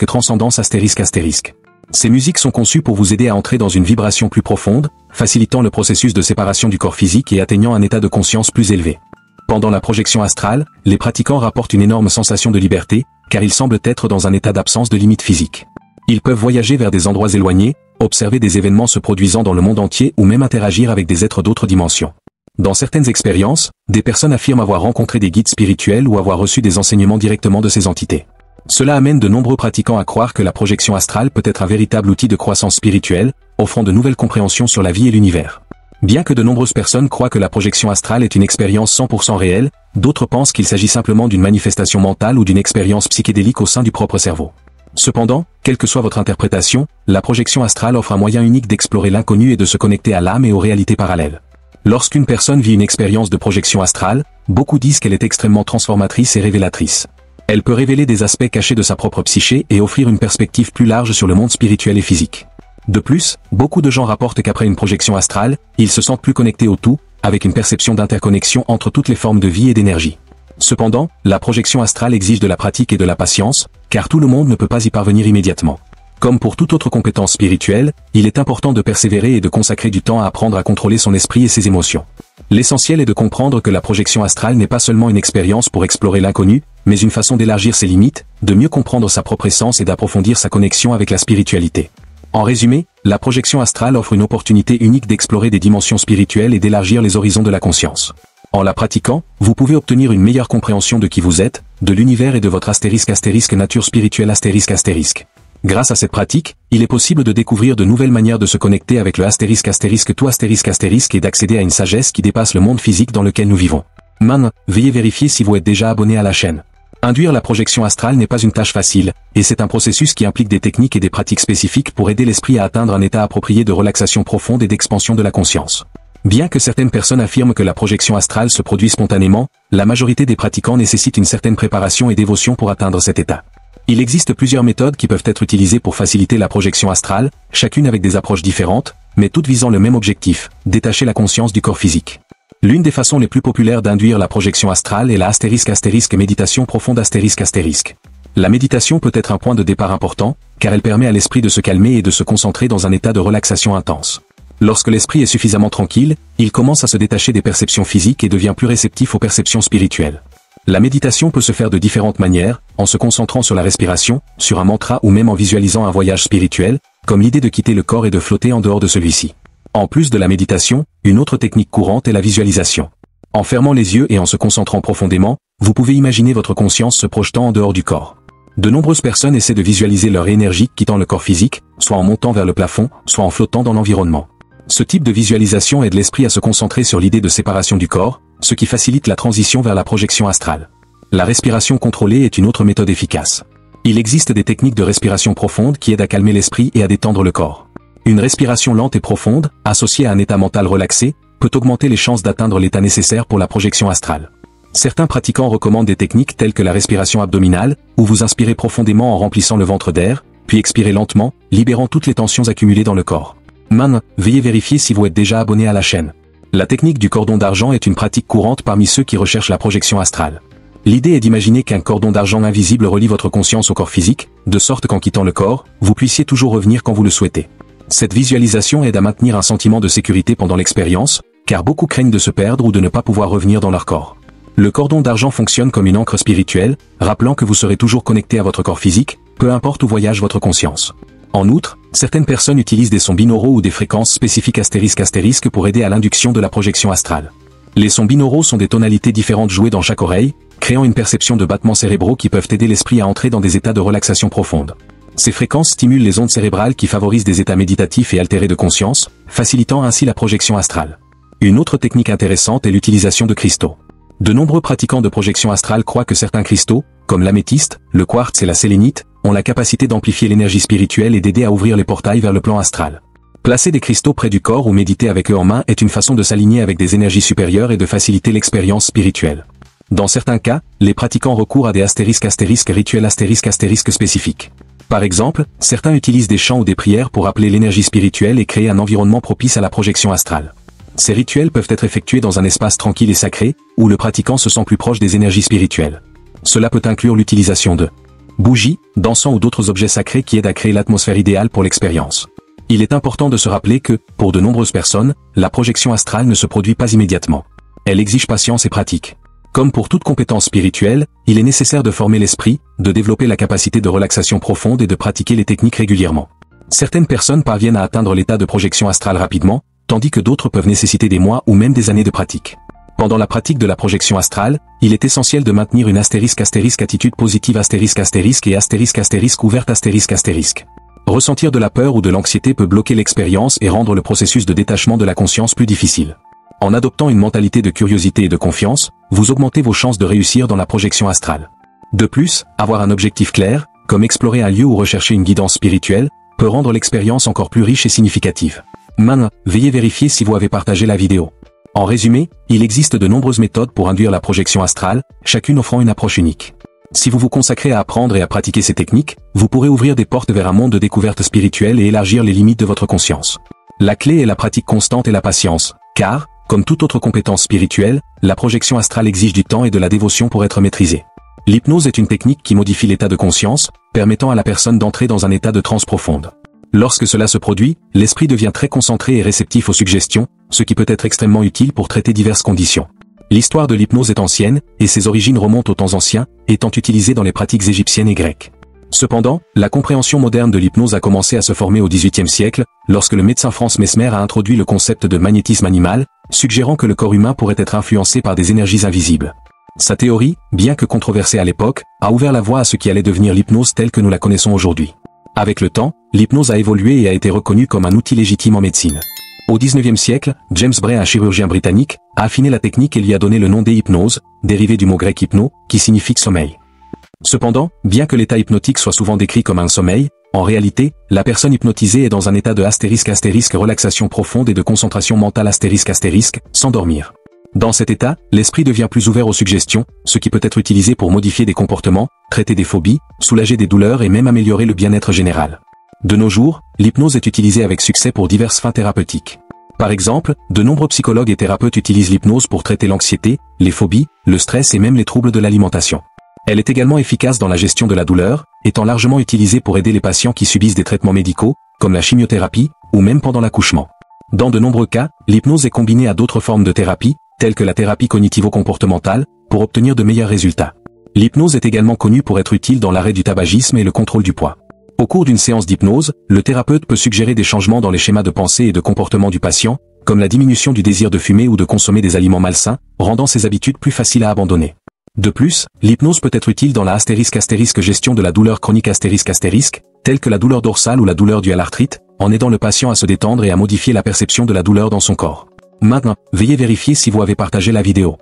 ** transcendance ***. Ces musiques sont conçues pour vous aider à entrer dans une vibration plus profonde, facilitant le processus de séparation du corps physique et atteignant un état de conscience plus élevé. Pendant la projection astrale, les pratiquants rapportent une énorme sensation de liberté, car ils semblent être dans un état d'absence de limites physiques. Ils peuvent voyager vers des endroits éloignés, observer des événements se produisant dans le monde entier ou même interagir avec des êtres d'autres dimensions. Dans certaines expériences, des personnes affirment avoir rencontré des guides spirituels ou avoir reçu des enseignements directement de ces entités. Cela amène de nombreux pratiquants à croire que la projection astrale peut être un véritable outil de croissance spirituelle, offrant de nouvelles compréhensions sur la vie et l'univers. Bien que de nombreuses personnes croient que la projection astrale est une expérience 100% réelle, d'autres pensent qu'il s'agit simplement d'une manifestation mentale ou d'une expérience psychédélique au sein du propre cerveau. Cependant, quelle que soit votre interprétation, la projection astrale offre un moyen unique d'explorer l'inconnu et de se connecter à l'âme et aux réalités parallèles. Lorsqu'une personne vit une expérience de projection astrale, beaucoup disent qu'elle est extrêmement transformatrice et révélatrice. Elle peut révéler des aspects cachés de sa propre psyché et offrir une perspective plus large sur le monde spirituel et physique. De plus, beaucoup de gens rapportent qu'après une projection astrale, ils se sentent plus connectés au tout, avec une perception d'interconnexion entre toutes les formes de vie et d'énergie. Cependant, la projection astrale exige de la pratique et de la patience, car tout le monde ne peut pas y parvenir immédiatement. Comme pour toute autre compétence spirituelle, il est important de persévérer et de consacrer du temps à apprendre à contrôler son esprit et ses émotions. L'essentiel est de comprendre que la projection astrale n'est pas seulement une expérience pour explorer l'inconnu, mais une façon d'élargir ses limites, de mieux comprendre sa propre essence et d'approfondir sa connexion avec la spiritualité. En résumé, la projection astrale offre une opportunité unique d'explorer des dimensions spirituelles et d'élargir les horizons de la conscience. En la pratiquant, vous pouvez obtenir une meilleure compréhension de qui vous êtes, de l'univers et de votre * nature spirituelle ***. Grâce à cette pratique, il est possible de découvrir de nouvelles manières de se connecter avec le ** tout * et d'accéder à une sagesse qui dépasse le monde physique dans lequel nous vivons. Maintenant, veuillez vérifier si vous êtes déjà abonné à la chaîne. Induire la projection astrale n'est pas une tâche facile, et c'est un processus qui implique des techniques et des pratiques spécifiques pour aider l'esprit à atteindre un état approprié de relaxation profonde et d'expansion de la conscience. Bien que certaines personnes affirment que la projection astrale se produit spontanément, la majorité des pratiquants nécessitent une certaine préparation et dévotion pour atteindre cet état. Il existe plusieurs méthodes qui peuvent être utilisées pour faciliter la projection astrale, chacune avec des approches différentes, mais toutes visant le même objectif, détacher la conscience du corps physique. L'une des façons les plus populaires d'induire la projection astrale est la * méditation profonde ***. La méditation peut être un point de départ important, car elle permet à l'esprit de se calmer et de se concentrer dans un état de relaxation intense. Lorsque l'esprit est suffisamment tranquille, il commence à se détacher des perceptions physiques et devient plus réceptif aux perceptions spirituelles. La méditation peut se faire de différentes manières, en se concentrant sur la respiration, sur un mantra ou même en visualisant un voyage spirituel, comme l'idée de quitter le corps et de flotter en dehors de celui-ci. En plus de la méditation, une autre technique courante est la visualisation. En fermant les yeux et en se concentrant profondément, vous pouvez imaginer votre conscience se projetant en dehors du corps. De nombreuses personnes essaient de visualiser leur énergie quittant le corps physique, soit en montant vers le plafond, soit en flottant dans l'environnement. Ce type de visualisation aide l'esprit à se concentrer sur l'idée de séparation du corps, ce qui facilite la transition vers la projection astrale. La respiration contrôlée est une autre méthode efficace. Il existe des techniques de respiration profonde qui aident à calmer l'esprit et à détendre le corps. Une respiration lente et profonde, associée à un état mental relaxé, peut augmenter les chances d'atteindre l'état nécessaire pour la projection astrale. Certains pratiquants recommandent des techniques telles que la respiration abdominale, où vous inspirez profondément en remplissant le ventre d'air, puis expirez lentement, libérant toutes les tensions accumulées dans le corps. Maintenant, veuillez vérifier si vous êtes déjà abonné à la chaîne. La technique du cordon d'argent est une pratique courante parmi ceux qui recherchent la projection astrale. L'idée est d'imaginer qu'un cordon d'argent invisible relie votre conscience au corps physique, de sorte qu'en quittant le corps, vous puissiez toujours revenir quand vous le souhaitez. Cette visualisation aide à maintenir un sentiment de sécurité pendant l'expérience, car beaucoup craignent de se perdre ou de ne pas pouvoir revenir dans leur corps. Le cordon d'argent fonctionne comme une ancre spirituelle, rappelant que vous serez toujours connecté à votre corps physique, peu importe où voyage votre conscience. En outre, certaines personnes utilisent des sons binauraux ou des fréquences spécifiques * pour aider à l'induction de la projection astrale. Les sons binauraux sont des tonalités différentes jouées dans chaque oreille, créant une perception de battements cérébraux qui peuvent aider l'esprit à entrer dans des états de relaxation profonde. Ces fréquences stimulent les ondes cérébrales qui favorisent des états méditatifs et altérés de conscience, facilitant ainsi la projection astrale. Une autre technique intéressante est l'utilisation de cristaux. De nombreux pratiquants de projection astrale croient que certains cristaux, comme l'améthyste, le quartz et la sélénite, ont la capacité d'amplifier l'énergie spirituelle et d'aider à ouvrir les portails vers le plan astral. Placer des cristaux près du corps ou méditer avec eux en main est une façon de s'aligner avec des énergies supérieures et de faciliter l'expérience spirituelle. Dans certains cas, les pratiquants recourent à des rituels spécifiques. Par exemple, certains utilisent des chants ou des prières pour appeler l'énergie spirituelle et créer un environnement propice à la projection astrale. Ces rituels peuvent être effectués dans un espace tranquille et sacré, où le pratiquant se sent plus proche des énergies spirituelles. Cela peut inclure l'utilisation de bougies, d'encens ou d'autres objets sacrés qui aident à créer l'atmosphère idéale pour l'expérience. Il est important de se rappeler que, pour de nombreuses personnes, la projection astrale ne se produit pas immédiatement. Elle exige patience et pratique. Comme pour toute compétence spirituelle, il est nécessaire de former l'esprit, de développer la capacité de relaxation profonde et de pratiquer les techniques régulièrement. Certaines personnes parviennent à atteindre l'état de projection astrale rapidement, tandis que d'autres peuvent nécessiter des mois ou même des années de pratique. Pendant la pratique de la projection astrale, il est essentiel de maintenir une attitude positive et ouverte . Ressentir de la peur ou de l'anxiété peut bloquer l'expérience et rendre le processus de détachement de la conscience plus difficile. En adoptant une mentalité de curiosité et de confiance, vous augmentez vos chances de réussir dans la projection astrale. De plus, avoir un objectif clair, comme explorer un lieu ou rechercher une guidance spirituelle, peut rendre l'expérience encore plus riche et significative. Maintenant, veuillez vérifier si vous avez partagé la vidéo. En résumé, il existe de nombreuses méthodes pour induire la projection astrale, chacune offrant une approche unique. Si vous vous consacrez à apprendre et à pratiquer ces techniques, vous pourrez ouvrir des portes vers un monde de découverte spirituelle et élargir les limites de votre conscience. La clé est la pratique constante et la patience, car, comme toute autre compétence spirituelle, la projection astrale exige du temps et de la dévotion pour être maîtrisée. L'hypnose est une technique qui modifie l'état de conscience, permettant à la personne d'entrer dans un état de transe profonde. Lorsque cela se produit, l'esprit devient très concentré et réceptif aux suggestions, ce qui peut être extrêmement utile pour traiter diverses conditions. L'histoire de l'hypnose est ancienne, et ses origines remontent aux temps anciens, étant utilisée dans les pratiques égyptiennes et grecques. Cependant, la compréhension moderne de l'hypnose a commencé à se former au XVIIIe siècle, lorsque le médecin Franz Mesmer a introduit le concept de magnétisme animal, suggérant que le corps humain pourrait être influencé par des énergies invisibles. Sa théorie, bien que controversée à l'époque, a ouvert la voie à ce qui allait devenir l'hypnose telle que nous la connaissons aujourd'hui. Avec le temps, l'hypnose a évolué et a été reconnue comme un outil légitime en médecine. Au XIXe siècle, James Bray, un chirurgien britannique, a affiné la technique et lui a donné le nom d'hypnose, dérivé du mot grec hypno, qui signifie sommeil. Cependant, bien que l'état hypnotique soit souvent décrit comme un sommeil, en réalité, la personne hypnotisée est dans un état de relaxation profonde et de concentration mentale sans dormir. Dans cet état, l'esprit devient plus ouvert aux suggestions, ce qui peut être utilisé pour modifier des comportements, traiter des phobies, soulager des douleurs et même améliorer le bien-être général. De nos jours, l'hypnose est utilisée avec succès pour diverses fins thérapeutiques. Par exemple, de nombreux psychologues et thérapeutes utilisent l'hypnose pour traiter l'anxiété, les phobies, le stress et même les troubles de l'alimentation. Elle est également efficace dans la gestion de la douleur, étant largement utilisée pour aider les patients qui subissent des traitements médicaux, comme la chimiothérapie, ou même pendant l'accouchement. Dans de nombreux cas, l'hypnose est combinée à d'autres formes de thérapie, telles que la thérapie cognitivo-comportementale, pour obtenir de meilleurs résultats. L'hypnose est également connue pour être utile dans l'arrêt du tabagisme et le contrôle du poids. Au cours d'une séance d'hypnose, le thérapeute peut suggérer des changements dans les schémas de pensée et de comportement du patient, comme la diminution du désir de fumer ou de consommer des aliments malsains, rendant ces habitudes plus faciles à abandonner. De plus, l'hypnose peut être utile dans la gestion de la douleur chronique telle que la douleur dorsale ou la douleur due à l'arthrite, en aidant le patient à se détendre et à modifier la perception de la douleur dans son corps. Maintenant, veuillez vérifier si vous avez partagé la vidéo.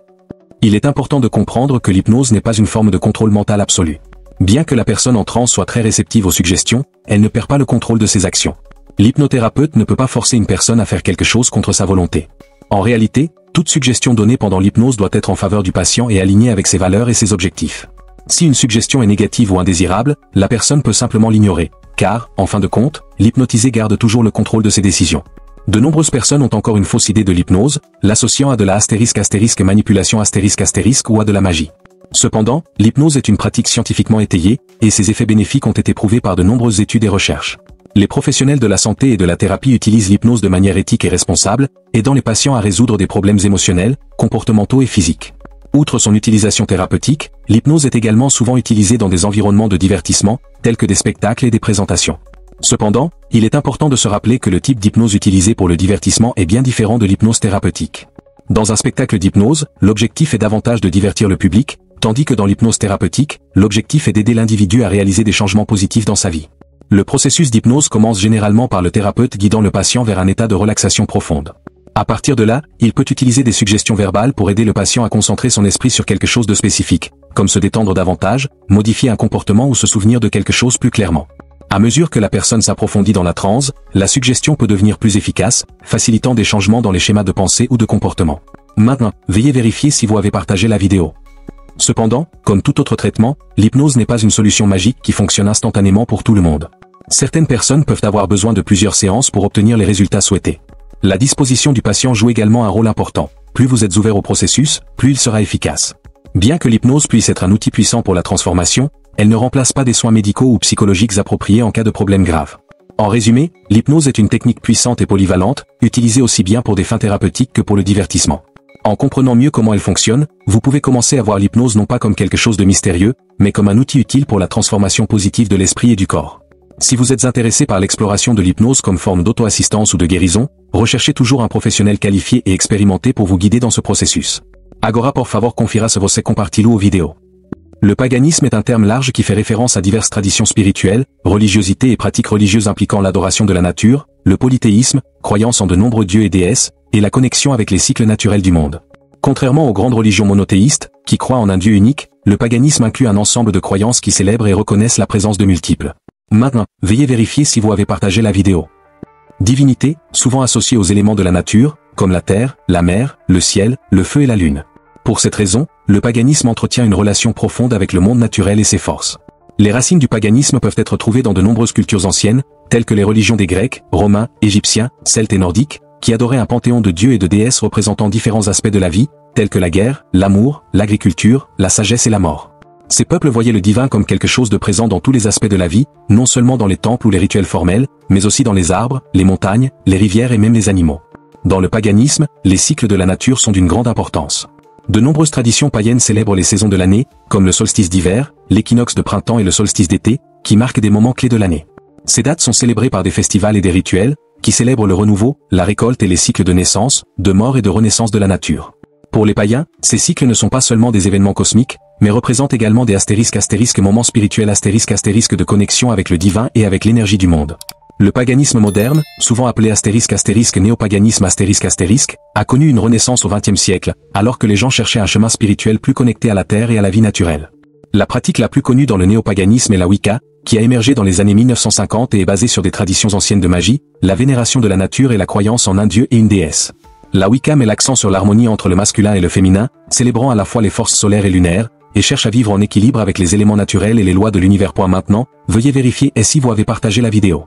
Il est important de comprendre que l'hypnose n'est pas une forme de contrôle mental absolu. Bien que la personne en transe soit très réceptive aux suggestions, elle ne perd pas le contrôle de ses actions. L'hypnothérapeute ne peut pas forcer une personne à faire quelque chose contre sa volonté. En réalité, toute suggestion donnée pendant l'hypnose doit être en faveur du patient et alignée avec ses valeurs et ses objectifs. Si une suggestion est négative ou indésirable, la personne peut simplement l'ignorer, car, en fin de compte, l'hypnotisé garde toujours le contrôle de ses décisions. De nombreuses personnes ont encore une fausse idée de l'hypnose, l'associant à de la manipulation ou à de la magie. Cependant, l'hypnose est une pratique scientifiquement étayée, et ses effets bénéfiques ont été prouvés par de nombreuses études et recherches. Les professionnels de la santé et de la thérapie utilisent l'hypnose de manière éthique et responsable, aidant les patients à résoudre des problèmes émotionnels, comportementaux et physiques. Outre son utilisation thérapeutique, l'hypnose est également souvent utilisée dans des environnements de divertissement, tels que des spectacles et des présentations. Cependant, il est important de se rappeler que le type d'hypnose utilisé pour le divertissement est bien différent de l'hypnose thérapeutique. Dans un spectacle d'hypnose, l'objectif est davantage de divertir le public, tandis que dans l'hypnose thérapeutique, l'objectif est d'aider l'individu à réaliser des changements positifs dans sa vie. Le processus d'hypnose commence généralement par le thérapeute guidant le patient vers un état de relaxation profonde. À partir de là, il peut utiliser des suggestions verbales pour aider le patient à concentrer son esprit sur quelque chose de spécifique, comme se détendre davantage, modifier un comportement ou se souvenir de quelque chose plus clairement. À mesure que la personne s'approfondit dans la transe, la suggestion peut devenir plus efficace, facilitant des changements dans les schémas de pensée ou de comportement. Maintenant, veuillez vérifier si vous avez partagé la vidéo. Cependant, comme tout autre traitement, l'hypnose n'est pas une solution magique qui fonctionne instantanément pour tout le monde. Certaines personnes peuvent avoir besoin de plusieurs séances pour obtenir les résultats souhaités. La disposition du patient joue également un rôle important. Plus vous êtes ouvert au processus, plus il sera efficace. Bien que l'hypnose puisse être un outil puissant pour la transformation, elle ne remplace pas des soins médicaux ou psychologiques appropriés en cas de problème grave. En résumé, l'hypnose est une technique puissante et polyvalente, utilisée aussi bien pour des fins thérapeutiques que pour le divertissement. En comprenant mieux comment elle fonctionne, vous pouvez commencer à voir l'hypnose non pas comme quelque chose de mystérieux, mais comme un outil utile pour la transformation positive de l'esprit et du corps. Si vous êtes intéressé par l'exploration de l'hypnose comme forme d'auto-assistance ou de guérison, recherchez toujours un professionnel qualifié et expérimenté pour vous guider dans ce processus. Agora por favor confiarse você compartilhar o vidéo. Le paganisme est un terme large qui fait référence à diverses traditions spirituelles, religiosités et pratiques religieuses impliquant l'adoration de la nature, le polythéisme, croyance en de nombreux dieux et déesses, et la connexion avec les cycles naturels du monde. Contrairement aux grandes religions monothéistes, qui croient en un dieu unique, le paganisme inclut un ensemble de croyances qui célèbrent et reconnaissent la présence de multiples. Maintenant, veuillez vérifier si vous avez partagé la vidéo. Divinité, souvent associée aux éléments de la nature, comme la terre, la mer, le ciel, le feu et la lune. Pour cette raison, le paganisme entretient une relation profonde avec le monde naturel et ses forces. Les racines du paganisme peuvent être trouvées dans de nombreuses cultures anciennes, telles que les religions des Grecs, Romains, Égyptiens, Celtes et Nordiques, qui adoraient un panthéon de dieux et de déesses représentant différents aspects de la vie, tels que la guerre, l'amour, l'agriculture, la sagesse et la mort. Ces peuples voyaient le divin comme quelque chose de présent dans tous les aspects de la vie, non seulement dans les temples ou les rituels formels, mais aussi dans les arbres, les montagnes, les rivières et même les animaux. Dans le paganisme, les cycles de la nature sont d'une grande importance. De nombreuses traditions païennes célèbrent les saisons de l'année, comme le solstice d'hiver, l'équinoxe de printemps et le solstice d'été, qui marquent des moments clés de l'année. Ces dates sont célébrées par des festivals et des rituels, qui célèbrent le renouveau, la récolte et les cycles de naissance, de mort et de renaissance de la nature. Pour les païens, ces cycles ne sont pas seulement des événements cosmiques, mais représentent également des ** moments spirituels ** de connexion avec le divin et avec l'énergie du monde. Le paganisme moderne, souvent appelé ** néopaganisme ***, a connu une renaissance au XXe siècle, alors que les gens cherchaient un chemin spirituel plus connecté à la terre et à la vie naturelle. La pratique la plus connue dans le néopaganisme est la Wicca, qui a émergé dans les années 1950 et est basée sur des traditions anciennes de magie, la vénération de la nature et la croyance en un dieu et une déesse. La Wicca met l'accent sur l'harmonie entre le masculin et le féminin, célébrant à la fois les forces solaires et lunaires, et cherche à vivre en équilibre avec les éléments naturels et les lois de l'univers. Maintenant, veuillez vérifier si vous avez partagé la vidéo.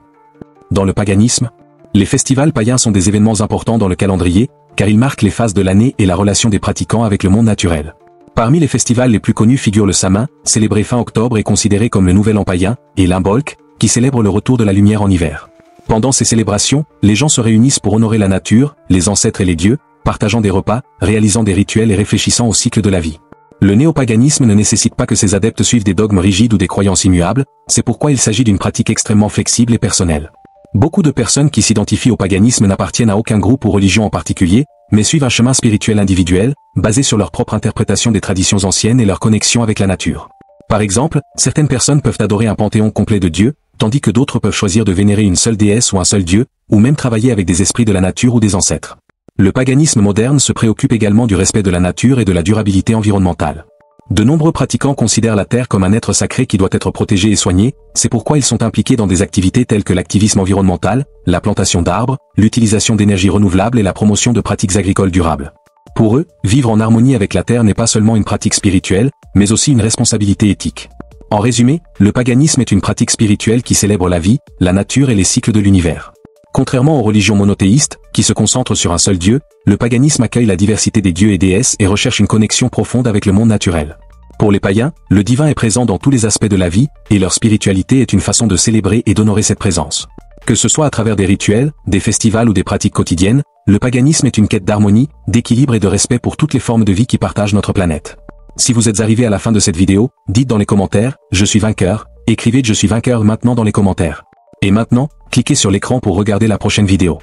Dans le paganisme, les festivals païens sont des événements importants dans le calendrier, car ils marquent les phases de l'année et la relation des pratiquants avec le monde naturel. Parmi les festivals les plus connus figurent le Samin, célébré fin octobre et considéré comme le nouvel an païen, et l'Imbolc, qui célèbre le retour de la lumière en hiver. Pendant ces célébrations, les gens se réunissent pour honorer la nature, les ancêtres et les dieux, partageant des repas, réalisant des rituels et réfléchissant au cycle de la vie. Le néopaganisme ne nécessite pas que ses adeptes suivent des dogmes rigides ou des croyances immuables, c'est pourquoi il s'agit d'une pratique extrêmement flexible et personnelle. Beaucoup de personnes qui s'identifient au paganisme n'appartiennent à aucun groupe ou religion en particulier, mais suivent un chemin spirituel individuel, basé sur leur propre interprétation des traditions anciennes et leur connexion avec la nature. Par exemple, certaines personnes peuvent adorer un panthéon complet de dieux, tandis que d'autres peuvent choisir de vénérer une seule déesse ou un seul dieu, ou même travailler avec des esprits de la nature ou des ancêtres. Le paganisme moderne se préoccupe également du respect de la nature et de la durabilité environnementale. De nombreux pratiquants considèrent la Terre comme un être sacré qui doit être protégé et soigné, c'est pourquoi ils sont impliqués dans des activités telles que l'activisme environnemental, la plantation d'arbres, l'utilisation d'énergies renouvelables et la promotion de pratiques agricoles durables. Pour eux, vivre en harmonie avec la Terre n'est pas seulement une pratique spirituelle, mais aussi une responsabilité éthique. En résumé, le paganisme est une pratique spirituelle qui célèbre la vie, la nature et les cycles de l'univers. Contrairement aux religions monothéistes, qui se concentrent sur un seul dieu, le paganisme accueille la diversité des dieux et déesses et recherche une connexion profonde avec le monde naturel. Pour les païens, le divin est présent dans tous les aspects de la vie, et leur spiritualité est une façon de célébrer et d'honorer cette présence. Que ce soit à travers des rituels, des festivals ou des pratiques quotidiennes, le paganisme est une quête d'harmonie, d'équilibre et de respect pour toutes les formes de vie qui partagent notre planète. Si vous êtes arrivé à la fin de cette vidéo, dites dans les commentaires « Je suis vainqueur », écrivez « Je suis vainqueur » maintenant dans les commentaires. Et maintenant, cliquez sur l'écran pour regarder la prochaine vidéo.